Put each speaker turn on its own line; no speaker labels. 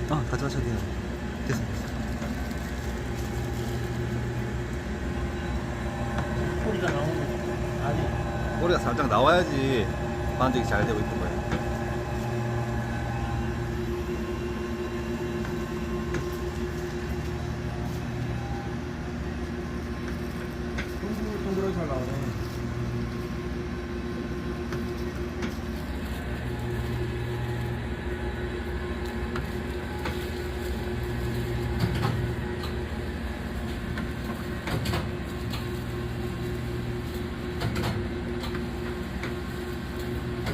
가져가셔도 돼요. 됐어.
소리가 나오는 아니
꼬리가 살짝 나와야지 반죽이 잘 되고 있는 거예요.
동글동글하게 잘 나오네.